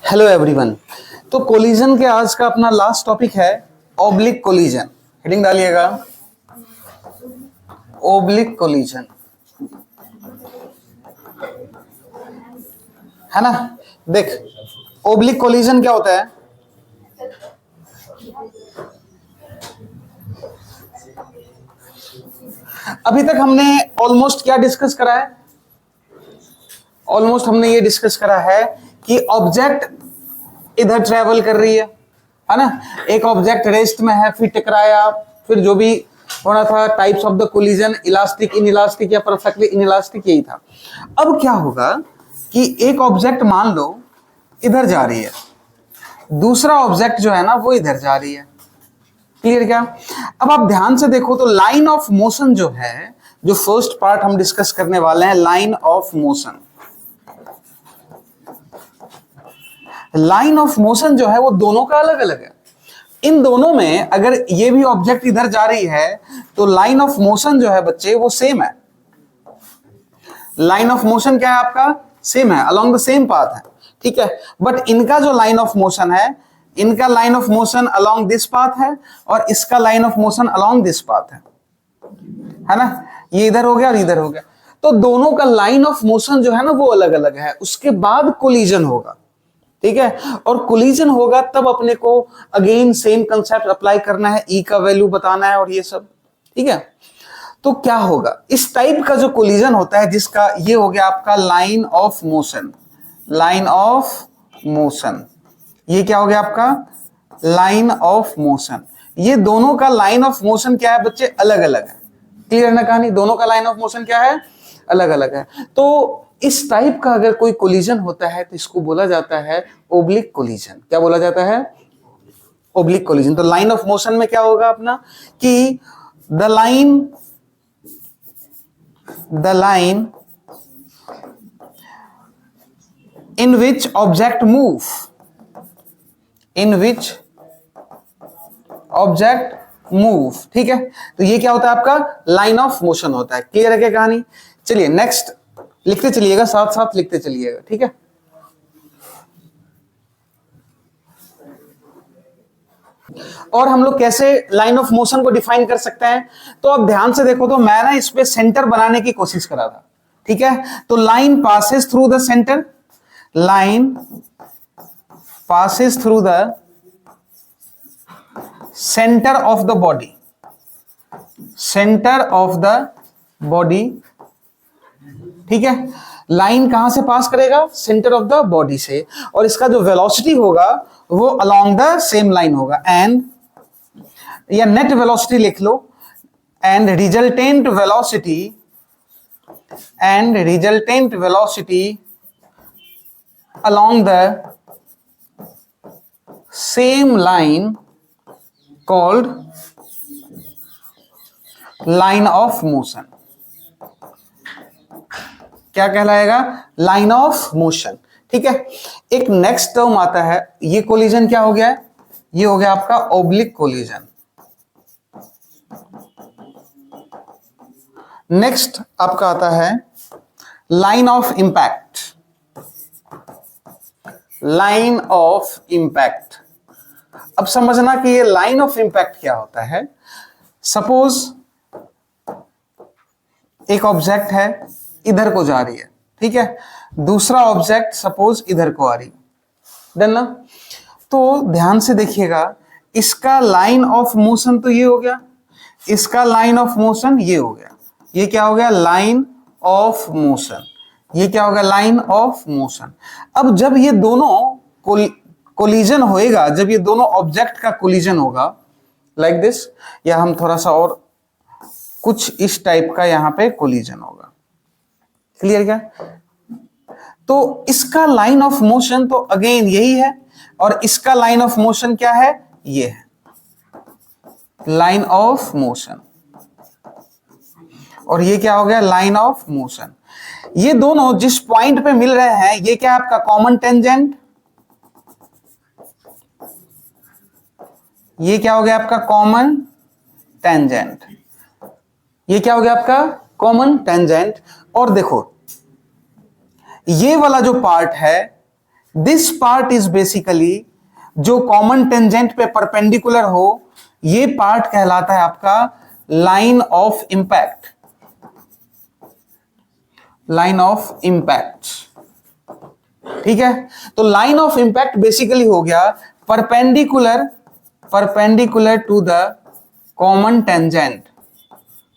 Hello everyone. तो collision के आज का अपना लास्ट टॉपिक है ऑब्लिक कोलिजन। हेडिंग डालिएगा, ऑब्लिक कोलिजन, है ना। देख, ऑब्लिक कोलिजन क्या होता है? अभी तक हमने ऑलमोस्ट क्या डिस्कस करा है? ऑलमोस्ट हमने ये डिस्कस करा है कि ऑब्जेक्ट इधर ट्रेवल कर रही है ना। एक ऑब्जेक्ट रेस्ट में है, फिर टकराया, फिर जो भी होना था, types of the collision, elastic, inelastic या परफेक्टली इनइलास्टिक, यही था। अब क्या होगा कि एक ऑब्जेक्ट मान लो इधर जा रही है, दूसरा ऑब्जेक्ट जो है ना वो इधर जा रही है। क्लियर क्या? अब आप ध्यान से देखो तो लाइन ऑफ मोशन जो है, जो फर्स्ट पार्ट हम डिस्कस करने वाले हैं, line of motion. Line of motion जो है वो दोनों का अलग अलग है। इन दोनों में अगर ये भी ऑब्जेक्ट इधर जा रही है तो लाइन ऑफ मोशन जो है बच्चे वो सेम है। लाइन ऑफ मोशन क्या है आपका? सेम है, अलोंग द सेम पाथ है, ठीक है। बट इनका जो लाइन ऑफ मोशन है, इनका line of motion along this path है और इसका line of motion along this path है ना। ये इधर हो गया और इधर हो गया, तो दोनों का लाइन ऑफ मोशन जो है ना वो अलग अलग है। उसके बाद कोलिजन होगा, ठीक है। और कोलिजन होगा तब अपने को अगेन सेम कंसेप्ट अप्लाई करना है, ई का वैल्यू बताना है और ये सब, ठीक है। तो क्या होगा, इस टाइप का जो कोलिजन होता है, जिसका ये हो गया आपका line of motion, line of motion, ये क्या हो गया आपका लाइन ऑफ मोशन। ये दोनों का लाइन ऑफ मोशन क्या है बच्चे? अलग अलग है। क्लियर ना कहानी? दोनों का लाइन ऑफ मोशन क्या है? अलग अलग है। तो इस टाइप का अगर कोई कोलिजन होता है तो इसको बोला जाता है ओब्लिक कोलिजन। क्या बोला जाता है? Oblique collision. तो लाइन ऑफ मोशन में क्या होगा अपना कि the line in which object move, in which object move, ठीक है। तो ये क्या होता है आपका? लाइन ऑफ मोशन होता है। क्लियर है क्या कहानी? चलिए नेक्स्ट लिखते चलिएगा, साथ साथ लिखते चलिएगा, ठीक है। और हम लोग कैसे लाइन ऑफ मोशन को डिफाइन कर सकते हैं? तो अब ध्यान से देखो, तो मैं ना इस पे सेंटर बनाने की कोशिश करा था, ठीक है। तो line passes through the centre, line passes through the centre of the body, centre of the body, ठीक है। लाइन कहां से पास करेगा? सेंटर ऑफ द बॉडी से। और इसका जो वेलोसिटी होगा वो अलोंग द सेम लाइन होगा, एंड या नेट वेलोसिटी लिख लो, and resultant velocity, and resultant velocity along the same line called line of motion. क्या कहलाएगा? लाइन ऑफ मोशन, ठीक है। एक नेक्स्ट टर्म आता है, ये कोलिजन क्या हो गया है? ये हो गया आपका ओब्लिक कोलिजन। नेक्स्ट आपका आता है line of impact, line of impact. अब समझना कि ये लाइन ऑफ इंपैक्ट क्या होता है। सपोज एक ऑब्जेक्ट है, इधर को जा रही है, ठीक है। दूसरा ऑब्जेक्ट सपोज इधर को आ रही है, डन ना। तो ध्यान से देखिएगा, इसका लाइन ऑफ मोशन तो ये हो गया, इसका लाइन ऑफ मोशन ये हो गया। ये क्या हो गया? Line of motion. ये क्या होगा? Line of motion. अब जब ये दोनों कोलिजन होएगा, जब ये दोनों ऑब्जेक्ट का कोलिजन होगा लाइक दिस, या हम थोड़ा सा और कुछ इस टाइप का यहां पे कोलिजन होगा। क्लियर क्या? तो इसका लाइन ऑफ मोशन तो अगेन यही है, और इसका लाइन ऑफ मोशन क्या है? ये है लाइन ऑफ मोशन। और ये क्या हो गया? Line of motion. ये दोनों जिस पॉइंट पे मिल रहे हैं, ये क्या है आपका? Common tangent. ये क्या हो गया आपका? Common tangent. ये क्या हो गया आपका? Common tangent. और देखो, ये वाला जो पार्ट है, दिस पार्ट इज बेसिकली, जो कॉमन टेंजेंट पे परपेंडिकुलर हो, ये पार्ट कहलाता है आपका line of impact, line of impact. ठीक है, तो लाइन ऑफ इंपैक्ट बेसिकली हो गया perpendicular, perpendicular to the common tangent,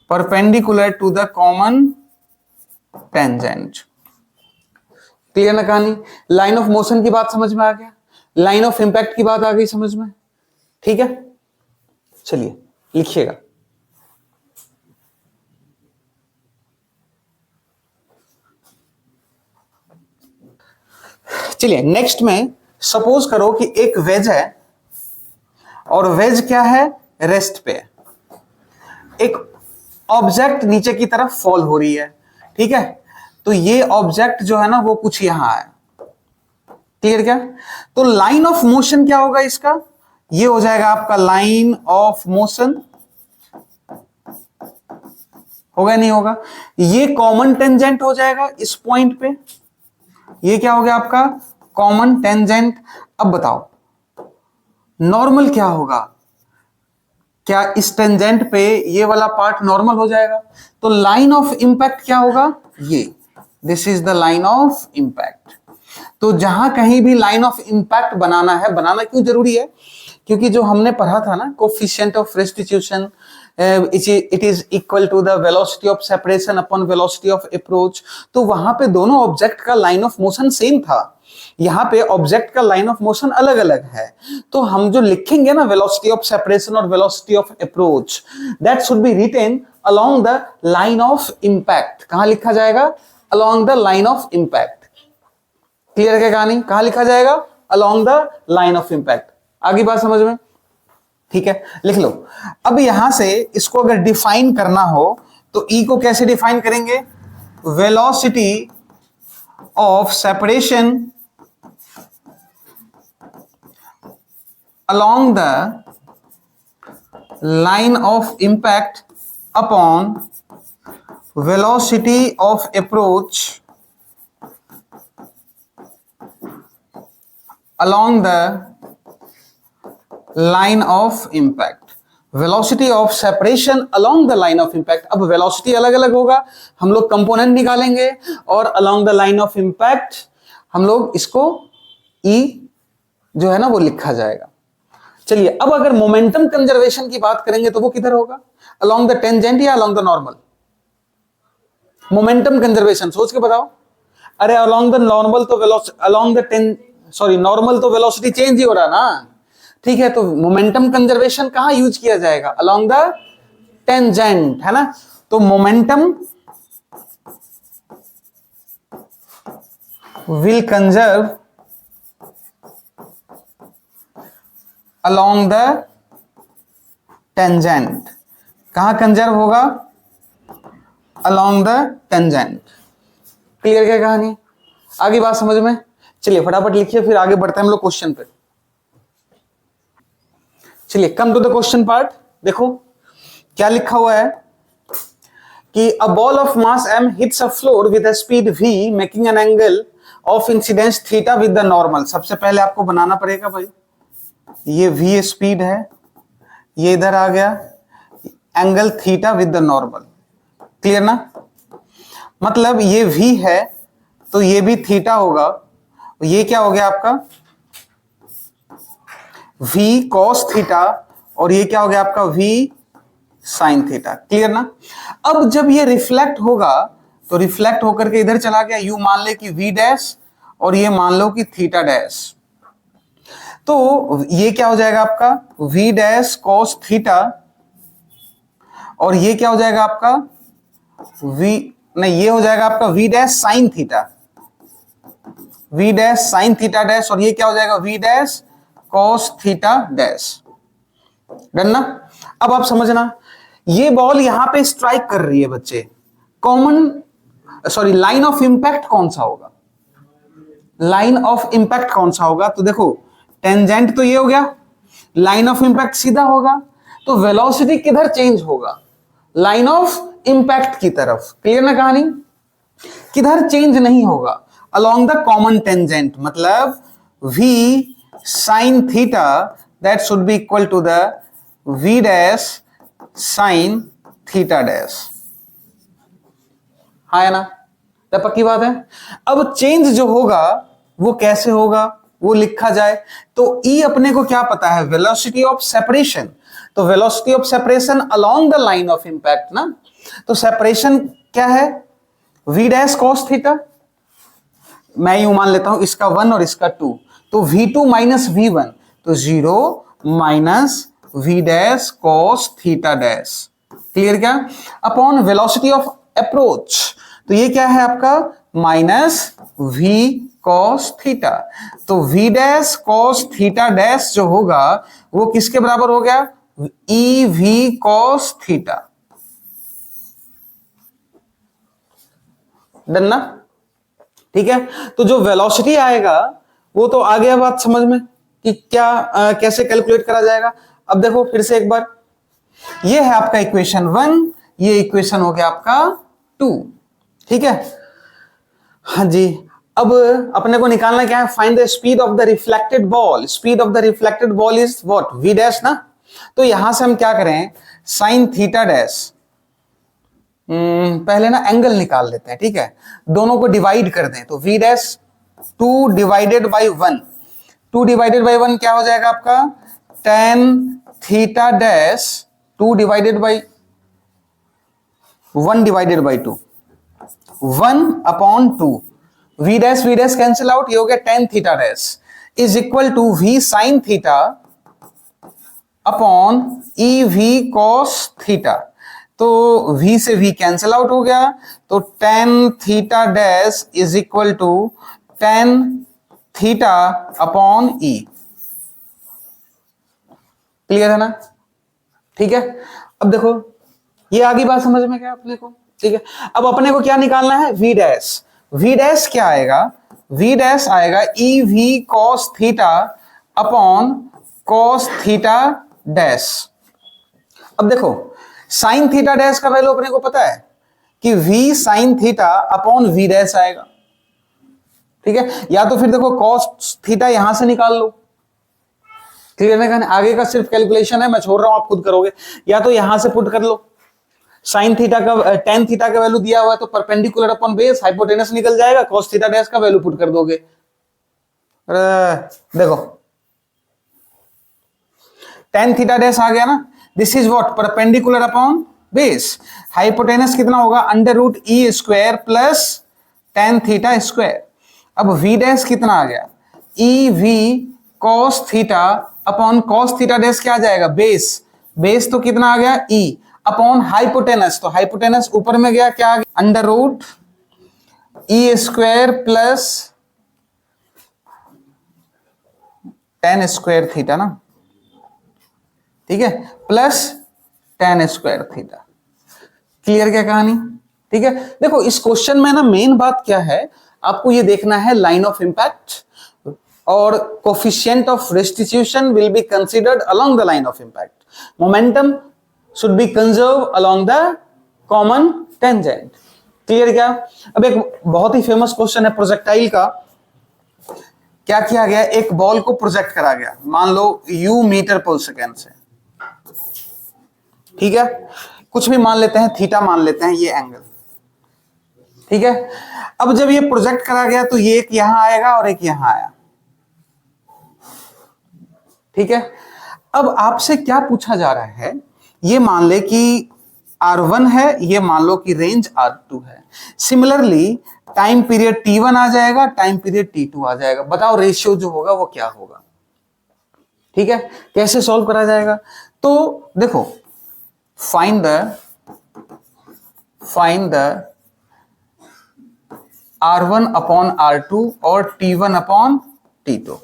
perpendicular to the common tangent. Clear ना कहानी? लाइन ऑफ मोशन की बात समझ में आ गया, लाइन ऑफ इंपैक्ट की बात आ गई समझ में। ठीक है, चलिए लिखिएगा। चलिए नेक्स्ट में सपोज करो कि एक वेज है और वेज क्या है, रेस्ट पे। एक ऑब्जेक्ट नीचे की तरफ फॉल हो रही है, ठीक है, तो ये ऑब्जेक्ट जो है ना वो कुछ यहां है। क्लियर क्या? तो लाइन ऑफ मोशन क्या होगा इसका, ये हो जाएगा आपका लाइन ऑफ मोशन, होगा नहीं होगा? ये कॉमन टेंजेंट हो जाएगा इस पॉइंट पे, ये क्या हो गया आपका कॉमन टेंजेंट। अब बताओ नॉर्मल क्या होगा, क्या इस टेंजेंट पे ये वाला पार्ट नॉर्मल हो जाएगा? तो लाइन ऑफ इंपैक्ट क्या होगा, ये, this is the line of impact. तो जहां कहीं भी लाइन ऑफ इंपैक्ट बनाना है, बनाना क्यों जरूरी है, क्योंकि जो हमने पढ़ा था ना coefficient of restitution, it is equal to the velocity of separation upon velocity of approach. तो वहां पे दोनों ऑब्जेक्ट का लाइन ऑफ मोशन सेम था, यहां पे ऑब्जेक्ट का लाइन ऑफ मोशन अलग अलग है। तो हम जो लिखेंगे ना वेलोसिटी ऑफ सेपरेशन और velocity of approach, that should be written along the line of impact. कहां लिखा जाएगा, along the line of impact. Clear है कहानी, कहां लिखा जाएगा, along the line of impact. आगे बात समझ में? ठीक है, लिख लो। अब यहां से इसको अगर डिफाइन करना हो तो ई को कैसे डिफाइन करेंगे, velocity of separation along the line of impact upon velocity of approach along the line of impact। Velocity of separation along the line of impact. अब वेलोसिटी अलग अलग होगा, हम लोग कंपोनेंट निकालेंगे, और along the line of impact हम लोग इसको ई जो है ना वो लिखा जाएगा। चलिए अब अगर मोमेंटम कंजर्वेशन की बात करेंगे तो वो किधर होगा, अलोंग द टेंजेंट या along the normal? Momentum conservation सोच के बताओ। अरे अलोंग द नॉर्मल तो अलोंग द नॉर्मल तो वेलोसिटी चेंज ही हो रहा ना, ठीक है। तो मोमेंटम कंजर्वेशन कहां यूज किया जाएगा, अलोंग द टेंजेंट, है ना। तो momentum will conserve along the tangent। कहां कंजर्व होगा, along the tangent। क्लियर क्या कहानी, आगे बात समझ में? चलिए फटाफट लिखिए, फिर आगे बढ़ते हैं हम लोग क्वेश्चन पे। चलिए come to the question part. देखो क्या लिखा हुआ है कि a ball of mass m hits a floor with a speed v making an angle of incidence theta with the normal. सबसे पहले आपको बनाना पड़ेगा भाई, ये v स्पीड है, ये इधर आ गया angle theta with the normal. Clear ना, मतलब ये v है तो ये भी थीटा होगा, ये क्या हो गया आपका v cos थीटा, और ये क्या हो गया आपका v sin थीटा। क्लियर ना। अब जब ये रिफ्लेक्ट होगा तो रिफ्लेक्ट होकर के इधर चला गया, यू मान ले कि v डैश और ये मान लो कि थीटा डैश, तो ये क्या हो जाएगा आपका v डैश cos थीटा, और ये क्या हो जाएगा आपका ये हो जाएगा आपका v dash sin theta, v dash sin theta dash, और ये क्या हो जाएगा v dash cos theta dash. Done ना। अब आप समझना, ये बॉल यहां पे स्ट्राइक कर रही है बच्चे, लाइन ऑफ इंपैक्ट कौन सा होगा, लाइन ऑफ इंपैक्ट कौन सा होगा? तो देखो टेंजेंट तो ये हो गया, लाइन ऑफ इंपैक्ट सीधा होगा, तो वेलोसिटी किधर चेंज होगा, लाइन ऑफ इंपैक्ट की तरफ। क्लियर ना कहानी, किधर चेंज नहीं होगा, अलोंग द कॉमन टेंजेंट, मतलब v sin theta that should be equal to the v dash sin theta dash। हाँ है ना, तो पक्की बात है। अब चेंज जो होगा वो कैसे होगा, वो लिखा जाए तो E अपने को क्या पता है, वेलोसिटी ऑफ सेपरेशन। तो velocity of separation along the line of impact ना, तो सेपरेशन क्या है, v डैश cos थीटा, मैं यूं मान लेता हूं इसका 1 और इसका 2, तो v2 माइनस v1, तो 0 minus v dash cos theta dash. Clear क्या, अपॉन वेलोसिटी ऑफ अप्रोच, तो ये क्या है आपका माइनस v cos थीटा, तो v dash cos theta dash जो होगा वो किसके बराबर हो गया, e v cos theta. Done ना, ठीक है। तो जो वेलोसिटी आएगा वो तो आ गया बात समझ में कि क्या कैसे कैलकुलेट करा जाएगा। अब देखो फिर से एक बार, ये है आपका इक्वेशन 1, ये इक्वेशन हो गया आपका 2, ठीक है। हाँ जी, अब अपने को निकालना क्या है, find the speed of the reflected ball. Speed of the reflected ball is what, v dash ना, तो यहां से हम क्या करें, साइन थीटा डैश, पहले ना एंगल निकाल लेते हैं, ठीक है, दोनों को डिवाइड कर दें, तो v dash 2 divided by 1, 2 divided by 1 क्या हो जाएगा आपका tan theta dash 2 divided by 1 divided by 2, 1 upon 2, v dash cancel out, ये हो गया tan theta dash is equal to v sine theta upon e v cos theta, तो v से v cancel out हो गया, तो tan theta dash is equal to tan theta upon e। Clear है ना, ठीक है। अब देखो ये आगे बात समझ में क्या अपने को, ठीक है। अब अपने को क्या निकालना है, v डैश, v डैश क्या आएगा, v डैश आएगा e v cos theta upon cos theta dash. अब देखो साइन थीटा डैश का वैल्यू अपने को पता है कि v sine theta upon v dash आएगा, ठीक है। या तो फिर देखो cos थीटा यहां से निकाल लो, क्लियर है, आगे का सिर्फ कैलकुलेशन है, मैं छोड़ रहा हूं आप खुद करोगे, या तो यहां से पुट कर लो, साइन थीटा का tan थीटा का वैल्यू दिया हुआ है तो परपेंडिकुलर अपॉन बेस हाइपोटेनस निकल जाएगा, cos थीटा डैश का वैल्यू पुट कर दोगे। देखो tan थीटा डैश आ गया ना, this is what perpendicular upon base, hypotenuse कितना होगा under root e square plus tan theta square. अब v डैश कितना आ गया, e v cos theta upon cos theta dash क्या आ जाएगा, बेस, बेस तो कितना आ गया e अपॉन हाइपोटेनस, तो हाइपोटेनस ऊपर में गया क्या आ गया under root e square plus tan square theta ना, ठीक है, plus tan square theta. Clear क्या कहानी, ठीक है। देखो इस क्वेश्चन में ना मेन बात क्या है, आपको ये देखना है लाइन ऑफ इंपैक्ट और coefficient of restitution will be considered along the line of impact, momentum should be conserve along the common tangent. Clear क्या। अब एक बहुत ही फेमस क्वेश्चन है प्रोजेक्टाइल का, क्या किया गया, एक बॉल को प्रोजेक्ट करा गया, मान लो u मीटर पर सेकेंड से, ठीक है, कुछ भी मान लेते हैं, थीटा मान लेते हैं ये एंगल, ठीक है। अब जब ये प्रोजेक्ट करा गया तो ये एक यहां आएगा और एक यहां आया, ठीक है। अब आपसे क्या पूछा जा रहा है, ये मान ले कि R1 है, ये मान लो कि रेंज R2 है, सिमिलरली टाइम पीरियड T1 आ जाएगा, टाइम पीरियड T2 आ जाएगा, बताओ रेशियो जो होगा वो क्या होगा, ठीक है। कैसे सॉल्व करा जाएगा, तो देखो find the R1 upon R2 और T1 अपॉन T2,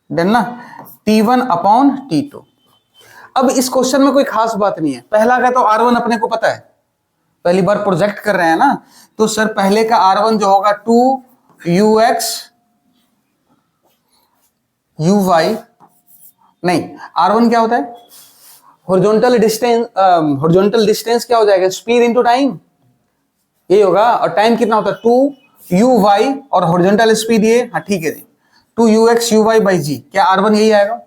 डन ना, T1 अपॉन T2। अब इस क्वेश्चन में कोई खास बात नहीं है, पहला का तो R1 अपने को पता है, पहली बार प्रोजेक्ट कर रहे हैं ना, तो सर पहले का R1 जो होगा 2ux uy, नहीं R1 क्या होता है, हॉरिजॉन्टल डिस्टेंस क्या हो जाएगा, स्पीड इनटू टाइम, ये होगा, और टाइम कितना होता है 2 यू वाई और हॉरिजॉन्टल स्पीड ये, हाँ ठीक है जी, 2ux uy बाई जी, क्या R1 यही आएगा?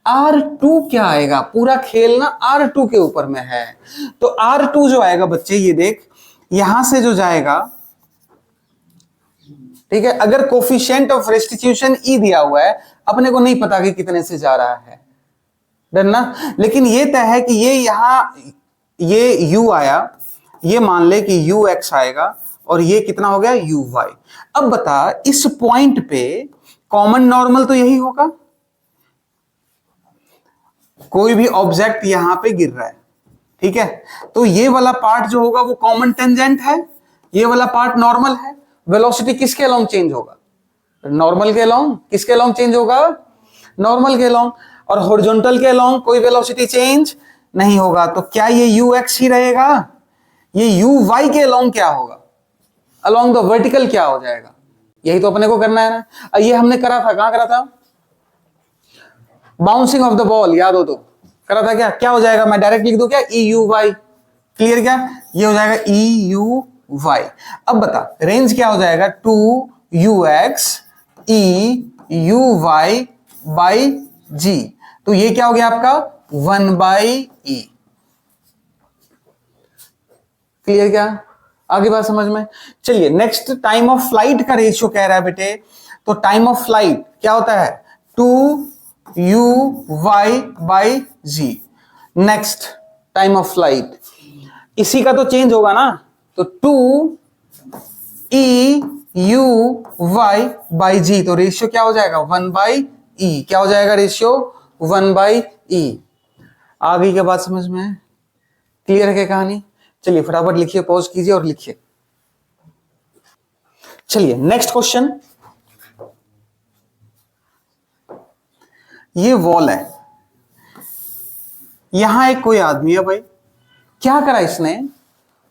R2 क्या आएगा? पूरा खेल ना R2 के ऊपर में है, तो R2 जो आएगा बच्चे, ये देख यहां से जो जाएगा, ठीक है, अगर कोफिशिएंट ऑफ रेस्टिट्यूशन E दिया हुआ है, अपने को नहीं पता कि कितने से जा रहा है, डन ना, लेकिन ये तय है कि ये यहां ये u आया, ये मान ले कि ux आएगा, और ये कितना हो गया uy। अब बता, इस पॉइंट पे कॉमन नॉर्मल तो यही होगा, कोई भी ऑब्जेक्ट यहां पे गिर रहा है, ठीक है, तो ये वाला पार्ट जो होगा वो कॉमन टेंजेंट है, ये वाला पार्ट नॉर्मल है। वेलोसिटी किसके अलोंग चेंज होगा? नॉर्मल के अलोंग। किसके अलोंग चेंज होगा? नॉर्मल के अलोंग। और हॉरिजॉन्टल के अलोंग कोई वेलोसिटी चेंज नहीं होगा, तो क्या ये ux ही रहेगा? ये uy के अलोंग क्या होगा? अलोंग द वर्टिकल क्या हो जाएगा? यही तो अपने को करना है ना। ये हमने करा था, कहां करा था? बाउंसिंग ऑफ द बॉल, याद हो तो करा था क्या? क्या हो जाएगा? मैं डायरेक्ट लिख दूं क्या? EUY। क्लियर क्या? ये हो जाएगा EUY। अब बता, रेंज क्या हो जाएगा? 2ux EUY बाई जी, तो ये क्या हो गया आपका? 1/e। क्लियर क्या? आगे बात समझ में? चलिए नेक्स्ट, टाइम ऑफ फ्लाइट का रेशियो कह रहा है बेटे, तो टाइम ऑफ फ्लाइट क्या होता है? 2uy by G. Next time of flight, इसी का तो चेंज होगा ना, तो 2euy बाई जी, तो रेशियो क्या हो जाएगा? 1/e। क्या हो जाएगा रेशियो? 1/e। आ गई क्या बात समझ में? क्लियर है क्या कहानी? चलिए फटाफट लिखिए, पॉज कीजिए और लिखिए। चलिए नेक्स्ट क्वेश्चन, ये वॉल है, यहां एक कोई आदमी है भाई, क्या करा इसने?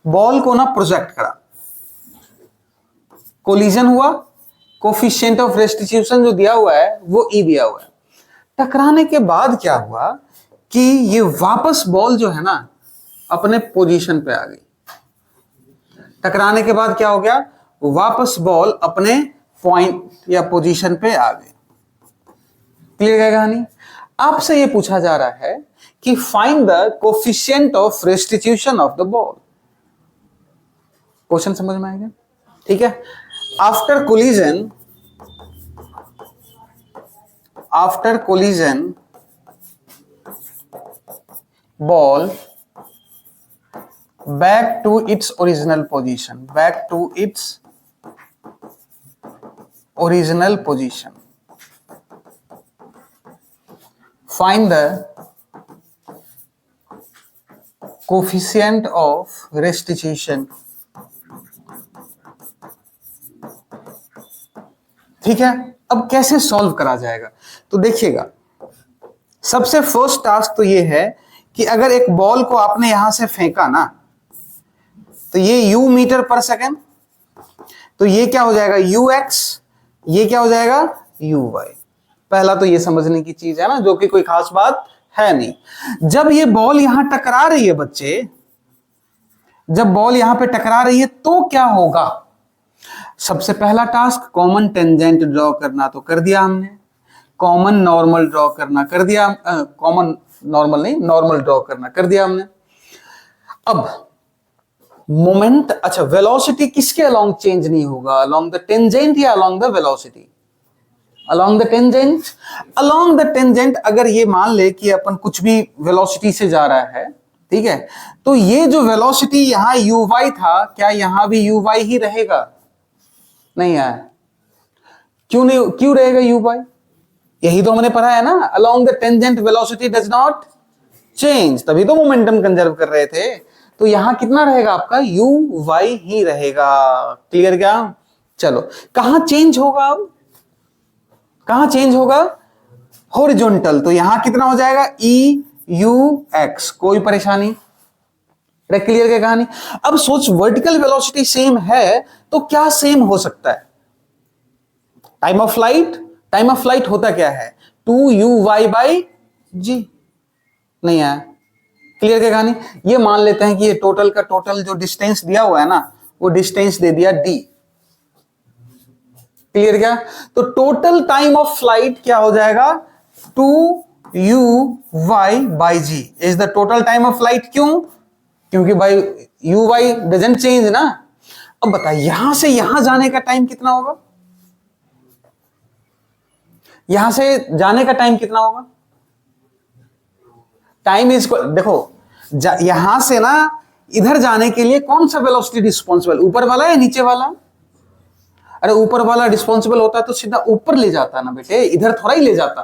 बॉल को ना प्रोजेक्ट करा, कोलिजन हुआ, कोफिशिएंट ऑफ रेस्टिट्यूशन जो दिया हुआ है वो E दिया हुआ है। टकराने के बाद क्या हुआ कि ये वापस बॉल जो है ना अपने पोजीशन पे आ गई। टकराने के बाद क्या हो गया? वापस बॉल अपने पॉइंट या पोजीशन पे आ गई। क्लियर है कहानी? आपसे ये पूछा जा रहा है कि find the coefficient of restitution of the ball. Question समझ में आएगा? ठीक है। After collision ball back to its original position, back to its original position. Find the coefficient of restitution. ठीक है, अब कैसे सॉल्व करा जाएगा? तो देखिएगा, सबसे फर्स्ट टास्क तो ये है कि अगर एक बॉल को आपने यहां से फेंका ना, तो ये u मीटर पर सेकेंड, तो ये क्या हो जाएगा? ux, ये क्या हो जाएगा? uy। पहला तो ये समझने की चीज है ना, जो कि कोई खास बात है नहीं। जब ये बॉल यहां टकरा रही है बच्चे, जब बॉल यहां पे टकरा रही है तो क्या होगा? सबसे पहला टास्क कॉमन टेंजेंट ड्रॉ करना, तो कर दिया हमने। कॉमन नॉर्मल ड्रॉ करना कर दिया, कॉमन नॉर्मल नहीं, नॉर्मल ड्रॉ करना कर दिया हमने। अब मोमेंट, अच्छा वेलोसिटी किसके अलोंग चेंज नहीं होगा? अलोंग द टेंजेंट या along the velocity? Along the tangent. Along the tangent, अगर ये मान ले कि अपन कुछ भी वेलोसिटी से जा रहा है, ठीक है, तो ये जो वेलोसिटी यहां uy था, क्या यहां भी uy ही रहेगा? नहीं है। क्यों नहीं, क्यों रहेगा uy? यही तो हमने पढ़ा है ना, along the tangent velocity does not change, तभी तो मोमेंटम कंजर्व कर रहे थे। तो यहां कितना रहेगा आपका? uy ही रहेगा। क्लियर क्या? चलो, कहां चेंज होगा? अब कहां चेंज होगा? हॉरिजॉन्टल, तो यहां कितना हो जाएगा? EUX। कोई परेशानी? क्लियर क्या कहानी? अब सोच, वर्टिकल वेलोसिटी सेम है तो क्या सेम हो सकता है? Time of flight. Time of flight होता क्या है? 2uy बाई जी। नहीं आया? क्लियर क्या कहानी? ये मान लेते हैं कि ये टोटल का टोटल जो डिस्टेंस दिया हुआ है ना, वो डिस्टेंस दे दिया d। क्लियर क्या? तो टोटल टाइम ऑफ फ्लाइट क्या हो जाएगा? 2u/g is the total time of flight. क्यों? क्योंकि भाई uy डजंट चेंज ना। अब बताइए यहां से यहां जाने का टाइम कितना होगा? यहां से जाने का टाइम कितना होगा? टाइम इज, देखो यहां से ना इधर जाने के लिए कौन सा वेलोसिटी रिस्पॉन्सिबल, ऊपर वाला या नीचे वाला? अरे ऊपर वाला रिस्पॉन्सिबल होता तो सीधा ऊपर ले जाता ना बेटे, इधर थोड़ा ही ले जाता।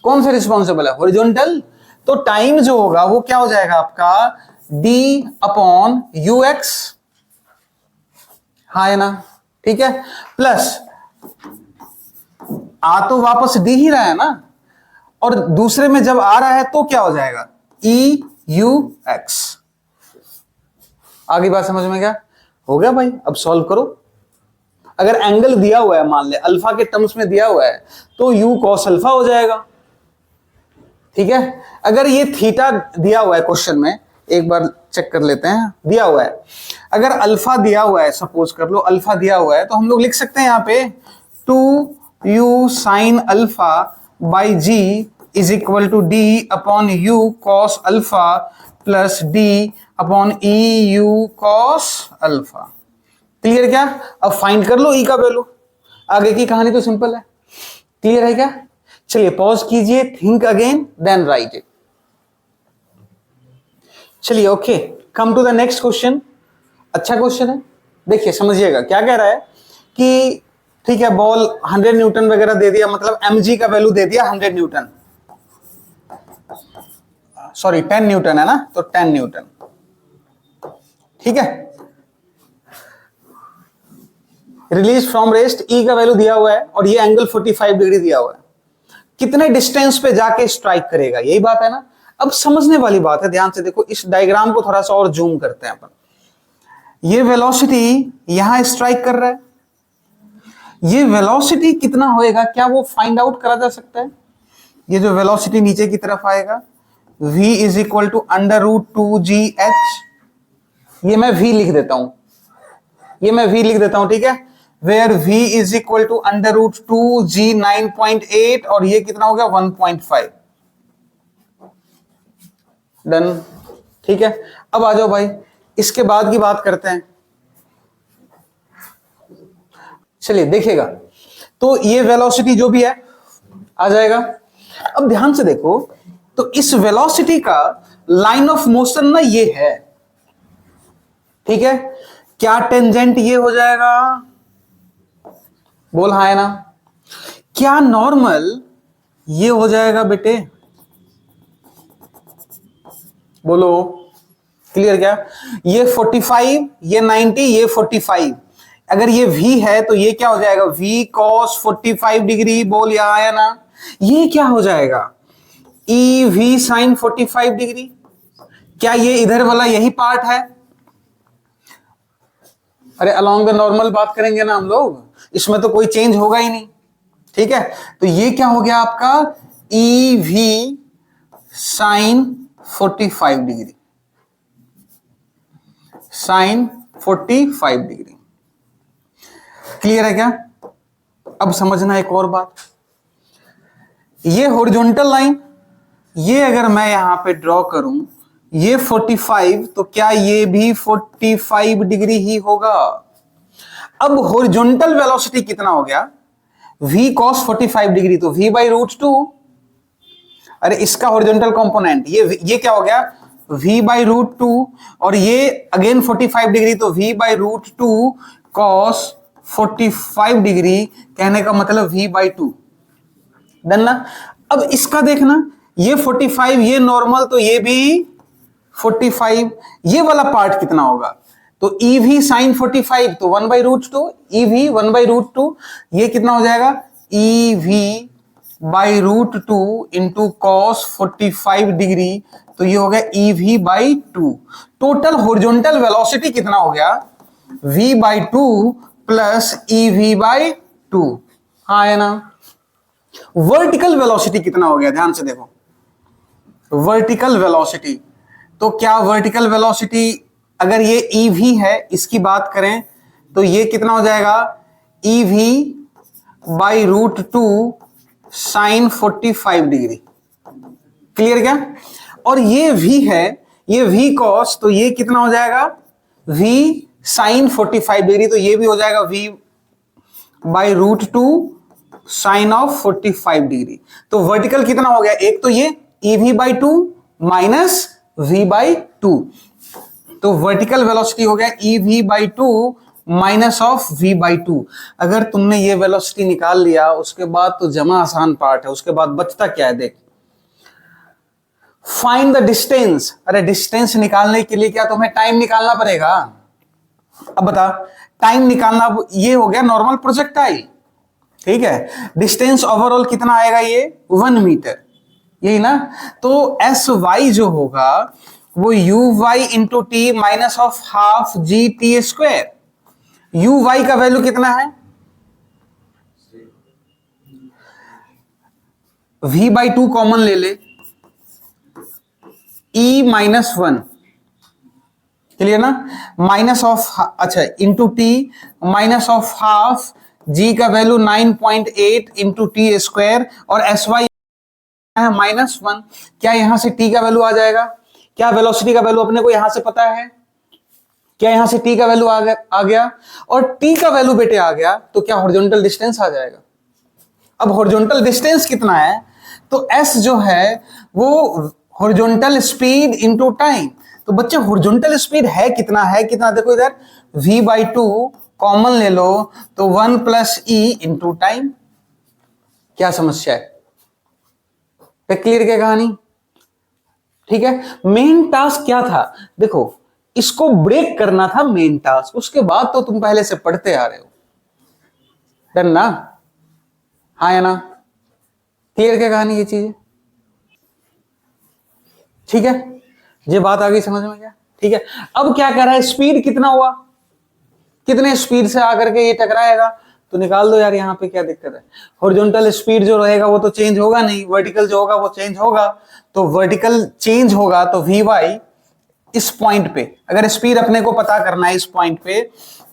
कौन सा रिस्पॉन्सिबल है? हॉरिजॉन्टल। तो टाइम जो होगा वो क्या हो जाएगा आपका? d/ux, हाँ है ना? ठीक है, प्लस आ तो वापस डी ही रहा है ना, और दूसरे में जब आ रहा है तो क्या हो जाएगा? EUX। आगे बात समझ में क्या हो गया भाई? अब सॉल्व करो। अगर एंगल दिया हुआ है, मान ले अल्फा के टर्म्स में दिया हुआ है, तो U cos अल्फा हो जाएगा। ठीक है, अगर ये थीटा दिया हुआ है क्वेश्चन में, एक बार चेक कर लेते हैं, दिया हुआ है, अगर अल्फा दिया हुआ है, सपोज कर लो अल्फा दिया हुआ है, तो हम लोग लिख सकते हैं यहां पे 2u sin alpha by g is equal to d upon u cos alpha plus d upon EU cos alpha. Clear क्या? अब फाइंड कर लो E का वैल्यू। आगे की कहानी तो सिंपल है। क्लियर है क्या? चलिए पॉज कीजिए, think again then write it. चलिए okay, come to the next question. अच्छा क्वेश्चन है, देखिए समझिएगा क्या कह रहा है कि ठीक है, बॉल 100 न्यूटन वगैरह दे दिया, मतलब mg का वैल्यू दे दिया 100 न्यूटन, सॉरी 10 न्यूटन है ना, तो 10 न्यूटन। ठीक है, रिलीज फ्रॉम रेस्ट E का वैल्यू दिया हुआ है और ये एंगल 45 डिग्री दिया हुआ है। कितने डिस्टेंस पे जाके स्ट्राइक करेगा, यही बात है ना। अब समझने वाली बात है, ध्यान से देखो, इस डायग्राम को थोड़ा सा और जूम करते हैं अपन। ये वेलोसिटी यहां स्ट्राइक कर रहा है, ये वेलोसिटी कितना होएगा, क्या वो फाइंड आउट करा जा सकता है? ये जो वेलोसिटी नीचे की तरफ आएगा, v is equal to √2gh, ये मैं v लिख देता हूं, ये मैं v लिख देता हूं, ठीक है, where v is equal to √2g 9.8 और ये कितना हो गया 1.5। डन। ठीक है, अब आ जाओ भाई इसके बाद की बात करते हैं। चलिए देखिएगा, तो ये वेलोसिटी जो भी है आ जाएगा। अब ध्यान से देखो, तो इस वेलोसिटी का लाइन ऑफ मोशन ना ये है, ठीक है, क्या टेंजेंट ये हो जाएगा? बोल हाँ है ना। क्या नॉर्मल ये हो जाएगा बेटे? बोलो क्लियर क्या? ये 45, ये 90, ये 45, अगर ये v है तो ये क्या हो जाएगा? v cos 45 degree. बोल यहां आया ना। ये क्या हो जाएगा? E v sin 45 degree. क्या ये इधर वाला यही पार्ट है? अरे अलोंग द नॉर्मल बात करेंगे ना हम लोग, इसमें तो कोई चेंज होगा ही नहीं। ठीक है, तो ये क्या हो गया आपका? E v sin 45 degree, sin 45 degree. Clear है क्या? अब समझना एक और बात, ये हॉरिजॉन्टल लाइन, ये अगर मैं यहां पे ड्रॉ करूं, ये 45, तो क्या ये भी 45 डिग्री ही होगा? अब हॉरिजॉन्टल वेलोसिटी कितना हो गया? v cos 45 डिग्री, तो v बाई √2। अरे इसका हॉरिजॉन्टल कंपोनेंट ये क्या हो गया? v बाई √2, और ये अगेन 45 डिग्री, तो v बाई √2 cos 45 डिग्री, कहने का मतलब v बाई 2। डन ना। अब इसका देखना, ये 45, ये नॉर्मल, तो ये भी 45, ये वाला पार्ट कितना होगा? तो EV sin 45, तो 1 बाई √2, EV 1 बाई √2, ये कितना हो जाएगा? EV by √2 into cos 45 degree, तो ये हो गया EV by 2। Total horizontal velocity कितना हो गया? V by 2 plus EV by 2। हाँ है ना। वर्टिकल वेलोसिटी कितना हो गया? ध्यान से देखो, वर्टिकल वेलोसिटी, तो क्या वर्टिकल वेलोसिटी, अगर ये EV है, इसकी बात करें, तो ये कितना हो जाएगा? EV by √2 sine 45 degree. Clear क्या? और ये V है, ये V cos, तो ये कितना हो जाएगा? V साइन 45 डिग्री, तो ये भी हो जाएगा V by √2 sine of 45 degree. तो वर्टिकल कितना हो गया? एक तो ये EV by 2 minus V by 2, तो वर्टिकल वेलोसिटी हो गया EV by 2 minus of V by 2। अगर तुमने ये वेलोसिटी निकाल लिया उसके बाद तो जमा आसान पार्ट है, उसके बाद बचता क्या है देख, फाइंड द डिस्टेंस। अरे डिस्टेंस निकालने के लिए क्या तुम्हें टाइम निकालना पड़ेगा? अब बता, टाइम निकालना, ये हो गया नॉर्मल प्रोजेक्टाइल, ठीक है। डिस्टेंस ओवरऑल कितना आएगा? ये 1 मीटर, यही ना। तो एस वाई जो होगा वो U Y into T minus of half G T square. U Y का वैल्यू कितना है? v बाई 2 कॉमन ले ले, e माइनस 1, क्लियर ना, माइनस ऑफ, अच्छा into T minus of half g का वैल्यू 9.8 इंटू टी स्क्वायर, और S Y है -1। क्या यहां से t का वैल्यू आ जाएगा? क्या वेलोसिटी का वैल्यू अपने को यहां से पता है? क्या यहां से t का वैल्यू आ गया? और t का वैल्यू बेटे आ गया तो क्या हॉरिजॉन्टल डिस्टेंस आ जाएगा? अब हॉरिजॉन्टल डिस्टेंस कितना है? तो s जो है वो हॉरिजॉन्टल स्पीड इंटू टाइम। तो बच्चे हॉरिजॉन्टल स्पीड है कितना? है कितना? देखो इधर v बाई 2 कॉमन ले लो, तो 1 प्लस e इंटू टाइम। क्या समस्या है? क्लियर क्या कहानी? ठीक है। मेन टास्क क्या था? देखो इसको ब्रेक करना था मेन टास्क, उसके बाद तो तुम पहले से पढ़ते आ रहे हो। डन ना? हाँ या ना? क्लियर क्या कहानी ये चीज? ठीक है, ये बात आ गई समझ में? क्या ठीक है। अब क्या कर रहा है? स्पीड कितना हुआ? कितने स्पीड से आकर के ये टकराएगा? तो निकाल दो यार, यहाँ पे क्या दिक्कत है? हॉरिजॉन्टल स्पीड जो रहेगा वो तो चेंज होगा नहीं, वर्टिकल जो होगा वो चेंज होगा। तो वर्टिकल चेंज होगा तो वी वाई इस पॉइंट पे, अगर स्पीड अपने को पता करना है इस पॉइंट पे,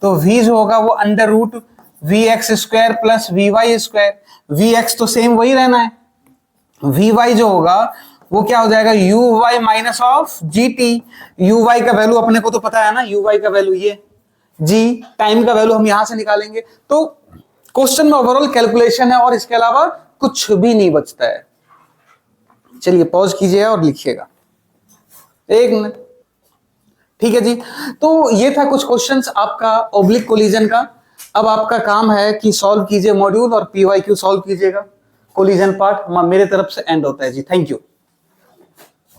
तो v जो होगा वो under root V X square plus V Y square. V X तो सेम वही रहना है, वी वाई जो होगा वो क्या हो जाएगा? U Y minus of G T. U Y का वैल्यू अपने को तो पता है ना, यू वाई का वैल्यू ये, जी टाइम का वैल्यू हम यहां से निकालेंगे। तो क्वेश्चन में ओवरऑल कैलकुलेशन है और इसके अलावा कुछ भी नहीं बचता है। चलिए पॉज कीजिएगा और लिखिएगा एक मिनट, ठीक है जी। तो ये था कुछ क्वेश्चंस आपका ऑब्लिक कोलिजन का। अब आपका काम है कि सॉल्व कीजिए मॉड्यूल और पीवाईक्यू सॉल्व कीजिएगा। कोलिजन पार्ट मेरे तरफ से एंड होता है जी। Thank you.